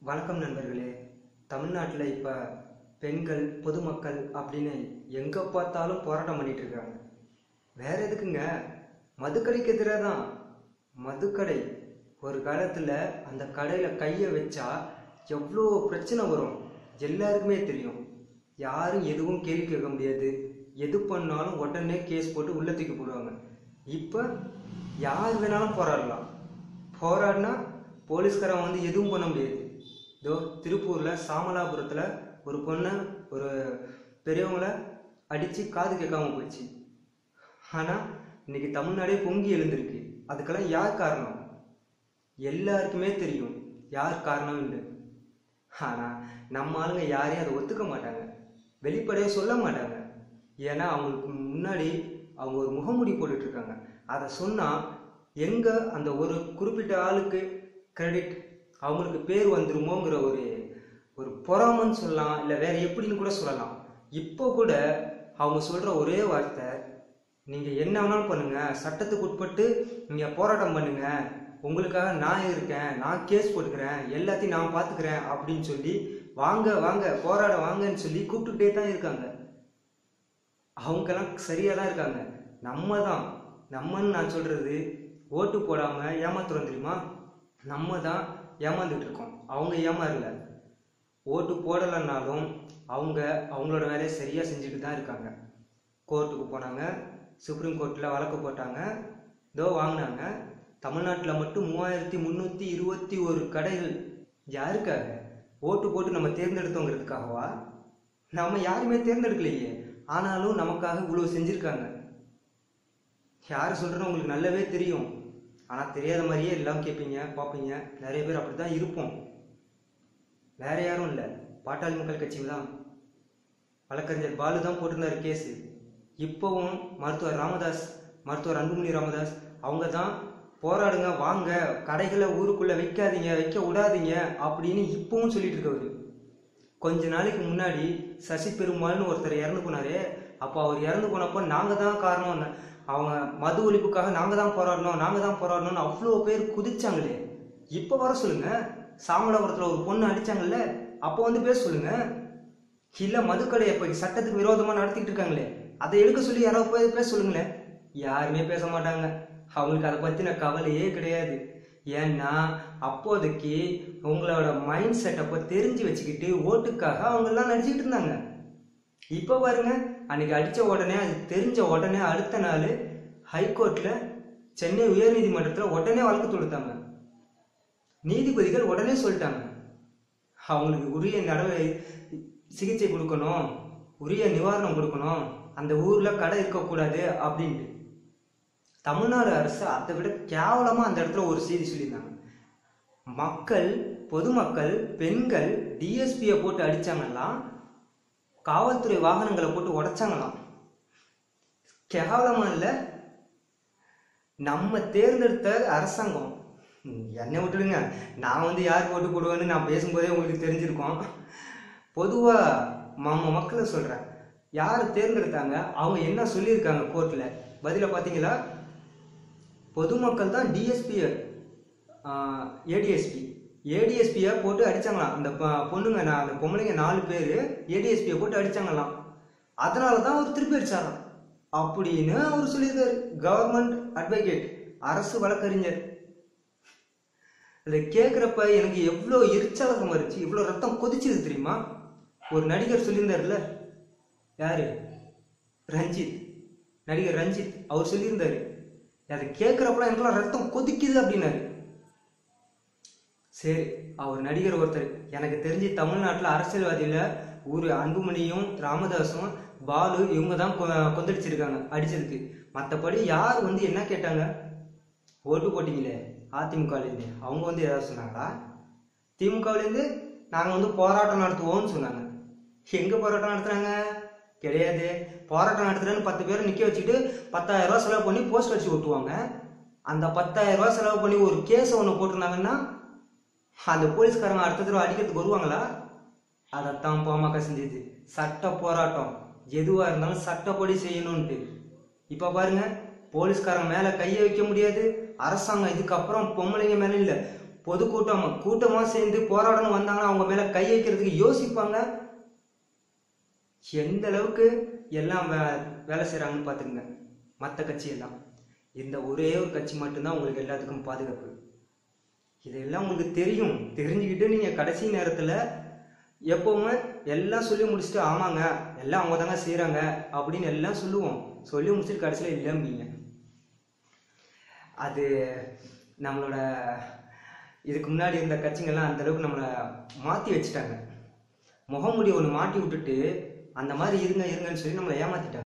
வணக்கம் நண்பர்களே. தமிழ்நாட்டில் இப்போ பெண்கள் பொதுமக்கள் அப்படின்னு எங்கே பார்த்தாலும் போராட்டம் பண்ணிட்டு இருக்காங்க. வேற எதுக்குங்க? மதுக்கடைக்கு எதிராக தான். மதுக்கடை ஒரு காலத்தில் அந்த கடையில் கையை வச்சா எவ்வளோ பிரச்சனை வரும் எல்லாருக்குமே தெரியும். யாரும் எதுவும் கேள்வி கேட்க முடியாது. எது பண்ணாலும் உடனே கேஸ் போட்டு உள்ள தூக்கி போடுவாங்க. இப்போ யார் வேணாலும் போராடலாம். போராடினா போலீஸ்காரன் வந்து எதுவும் பண்ண முடியாது. இதோ திருப்பூரில் சாமலாபுரத்தில் ஒரு பொண்ணை ஒரு பெரியவங்களை அடித்து காது கேட்காம போயிடுச்சு. ஆனால் இன்னைக்கு தமிழ்நாடே பொங்கி எழுந்திருக்கு. அதுக்கெல்லாம் யார் காரணம்? எல்லாருக்குமே தெரியும் யார் காரணம் இல்லை. ஆனால் நம்ம ஆளுங்க யாரையும் அதை ஒத்துக்க மாட்டாங்க, வெளிப்படையாக சொல்ல மாட்டாங்க. ஏன்னா அவங்களுக்கு முன்னாடி அவங்க ஒரு முகமூடி போட்டுட்ருக்காங்க. அதை சொன்னால் எங்கே அந்த ஒரு குறிப்பிட்ட ஆளுக்கு கிரெடிட், அவங்களுக்கு பேர் வந்துருமோங்கிற ஒரு பொறாமன்னு சொல்லலாம், இல்லை வேற எப்படின்னு கூட சொல்லலாம். இப்போ கூட அவங்க சொல்கிற ஒரே வார்த்தை, நீங்கள் என்ன வேணாலும் பண்ணுங்க, சட்டத்துக்கு உட்பட்டு நீங்கள் போராட்டம் பண்ணுங்க, உங்களுக்காக நான் இருக்கேன், நான் கேஸ் போட்டுக்கிறேன், எல்லாத்தையும் நான் பார்த்துக்கிறேன் அப்படின்னு சொல்லி வாங்க வாங்க போராட வாங்கன்னு சொல்லி கூப்பிட்டுக்கிட்டே தான் இருக்காங்க. அவங்கெல்லாம் சரியாக தான் இருக்காங்க. நம்மன்னு நான் சொல்கிறது ஓட்டு போடாமல் ஏமாத்துறோம் தெரியுமா? நம்ம தான் ஏமாந்துட்டு இருக்கோம். அவங்க ஏமாறல. ஓட்டு போடலைன்னாலும் அவங்களோட வேலையை சரியாக செஞ்சுட்டு தான் இருக்காங்க. கோர்ட்டுக்கு போனாங்க, சுப்ரீம் கோர்ட்டில் வழக்கு போட்டாங்க, இதோ வாங்கினாங்க. தமிழ்நாட்டில் மட்டும் 3321 கடைகள். யாருக்காக? ஓட்டு போட்டு நம்ம தேர்ந்தெடுத்தோங்கிறதுக்காகவா? நம்ம யாருமே தேர்ந்தெடுக்கலையே, ஆனாலும் நமக்காக இவ்வளோ செஞ்சுருக்காங்க. யார் சொல்கிறேன்னு உங்களுக்கு நல்லாவே தெரியும். ஆனால் தெரியாத மாதிரியே எல்லாம் கேட்பீங்க, பார்ப்பீங்க. நிறைய பேர் அப்படி தான் இருப்போம். வேற யாரும் இல்லை, பாட்டாளி மக்கள் கட்சி தான். வழக்கறிஞர் பாலு தான் போட்டிருந்தார் கேஸு. இப்போவும் மருத்துவர் அன்புமணி ராமதாஸ் அவங்க தான் போராடுங்க, வாங்க, கடைகளை ஊருக்குள்ளே வைக்க விடாதீங்க அப்படின்னு இப்பவும் சொல்லிட்டு இருக்கவர். கொஞ்ச நாளைக்கு முன்னாடி சசி பெருமாள்னு ஒருத்தர் இறந்து போனாரே, அப்போ அவர் இறந்து போனப்போ நாங்கள் தான் காரணம், அவங்க மது ஒழிப்புக்காக நாங்கள் தான் போராடணும்னு அவ்வளோ பேர் குதிச்சாங்களே. இப்போ வர சொல்லுங்க. சாமலாபுரத்தில் ஒரு பொண்ணு அடிச்சாங்கல்ல, அப்போ வந்து பேச சொல்லுங்க. இல்லை மதுக்கடை இப்போ சட்டத்துக்கு விரோதமாக நடத்திக்கிட்டு இருக்காங்களே, அதை எடுக்க சொல்லி யாராவது போய் பேச சொல்லுங்களேன். யாருமே பேச மாட்டாங்க. அவங்களுக்கு அதை பற்றின கவலையே கிடையாது. ஏன்னா அப்போதைக்கு உங்களோட மைண்ட் செட்டப்பை தெரிஞ்சு வச்சுக்கிட்டு ஓட்டுக்காக அவங்கெல்லாம் நடிச்சுக்கிட்டு இருந்தாங்க. இப்போ பாருங்க, அன்னைக்கு அடித்த உடனே, அது தெரிஞ்ச உடனே அடுத்த நாள் ஹைகோர்ட்டில், சென்னை உயர்நீதிமன்றத்தில் உடனே வழக்கு தொடுத்தாங்க. நீதிபதிகள் உடனே சொல்லிட்டாங்க, அவங்களுக்கு உரிய சிகிச்சை கொடுக்கணும், உரிய நிவாரணம் கொடுக்கணும், அந்த ஊரில் கடை இருக்கக்கூடாது அப்படின்ட்டு. தமிழ்நாடு அரசு அதை விட கேவலமாக அந்த இடத்துல ஒரு செய்தி சொல்லியிருந்தாங்க. பொதுமக்கள், பெண்கள் டிஎஸ்பியை போட்டு அடித்தாங்கலாம், காவல்துறை வாகனங்களை போட்டு உடைச்சாங்களாம். கேவலமா இல்லை? நம்ம தேர்ந்தெடுத்த அரசாங்கம். என்னை விட்டுடுங்க, நான் வந்து யார் ஓட்டு போடுவேன்னு நான் பேசும்போதே உங்களுக்கு தெரிஞ்சிருக்கோம். பொதுவாக நம்ம மக்களை சொல்கிறேன், யார் தேர்ந்தெடுத்தாங்க, அவங்க என்ன சொல்லியிருக்காங்க கோர்ட்டில் பதில பார்த்தீங்களா? பொதுமக்கள் தான் டிஎஸ்பியை ஏடிஎஸ்பியை போட்டு அடித்தாங்களாம். அந்த பொண்ணுங்க, அந்த பொம்பளைங்க 4 பேர் ஏடிஎஸ்பியை போட்டு அடித்தாங்களாம். அதனால தான் அவர் திருப்பி அடிச்சாராம் அப்படின்னு அவர் சொல்லியிருக்காரு. கவர்மெண்ட் அட்வொகேட், அரசு வழக்கறிஞர். அதை கேட்குறப்ப எனக்கு எவ்வளோ எரிச்சலகம் இருந்துச்சு, இவ்வளோ ரத்தம் கொதிச்சுது தெரியுமா? ஒரு நடிகர் சொல்லியிருந்தார்ல, யாரு? நடிகர் ரஞ்சித். அவர் சொல்லியிருந்தாரு, அதை கேட்குறப்பலாம் எனக்குலாம் ரத்தம் கொதிக்குது அப்படின்னாரு. சரி, அவர் நடிகர் ஒருத்தர். எனக்கு தெரிஞ்சு தமிழ்நாட்டில் அரசியல்வாதியில் ஒரு அன்புமணியும் ராமதாஸும் பாலு இவங்க தான் கொந்தளிச்சிருக்காங்க அடிச்சதுக்கு. மற்றபடி யார் வந்து என்ன கேட்டாங்க? ஓட்டு போட்டிங்களே அதிமுகலேருந்து, அவங்க வந்து ஏதாவது சொன்னாங்களா? திமுகலேருந்து நாங்கள் வந்து போராட்டம் நடத்துவோம்னு சொன்னாங்க. எங்கே போராட்டம் நடத்துனாங்க? கிடையாது. போராட்டம் நடத்துறேன்னு 10 பேரை நிற்க வச்சுக்கிட்டு 10,000 ரூபா செலவு பண்ணி போஸ்ட் வச்சு ஓட்டுவாங்க. அந்த 10,000 ரூபா செலவு பண்ணி ஒரு கேஸை ஒன்று போட்டிருந்தாங்கன்னா அந்த போலீஸ்காரங்க அடுத்த தடவை அடிக்கிறதுக்கு வருவாங்களா? அதைத்தான் பாமக செஞ்சது. சட்ட போராட்டம் எதுவாக இருந்தாலும் சட்டப்படி செய்யணும்ட்டு. இப்போ பாருங்க, போலீஸ்காரங்க மேலே கையை வைக்க முடியாது. அரசாங்கம் இதுக்கப்புறம் பொம்பளைங்க மேலே இல்லை, கூட்டமா சேர்ந்து போராடணும் வந்தாங்கன்னா அவங்க மேல கை வைக்கிறதுக்கு யோசிப்பாங்க. எந்த அளவுக்கு எல்லாம் வேலை செய்யறாங்கன்னு பாத்துக்கங்க. மற்ற கட்சி எல்லாம், இந்த ஒரே ஒரு கட்சி மட்டும்தான் உங்களுக்கு எல்லாத்துக்கும் பாதுகாப்பு. இதெல்லாம் உங்களுக்கு தெரியும். தெரிஞ்சுக்கிட்டு நீங்க கடைசி நேரத்துல எப்பவுமே எல்லாம் சொல்லி முடிச்சுட்டு ஆமாங்க எல்லாம் அவங்க தாங்க செய்யறாங்க அப்படின்னு எல்லாம் சொல்லுவோம். சொல்லி முடிச்சுட்டு கடைசியில இல்லம்பீங்க. அது நம்மளோட இதுக்கு முன்னாடி இருந்த கட்சிங்கெல்லாம் அந்த அளவுக்கு நம்மளை மாத்தி வச்சுட்டாங்க. முகமுடி ஒன்று மாட்டி விட்டுட்டு அந்த மாதிரி இருங்கன்னு சொல்லி நம்மளை ஏமாத்திட்டாங்க.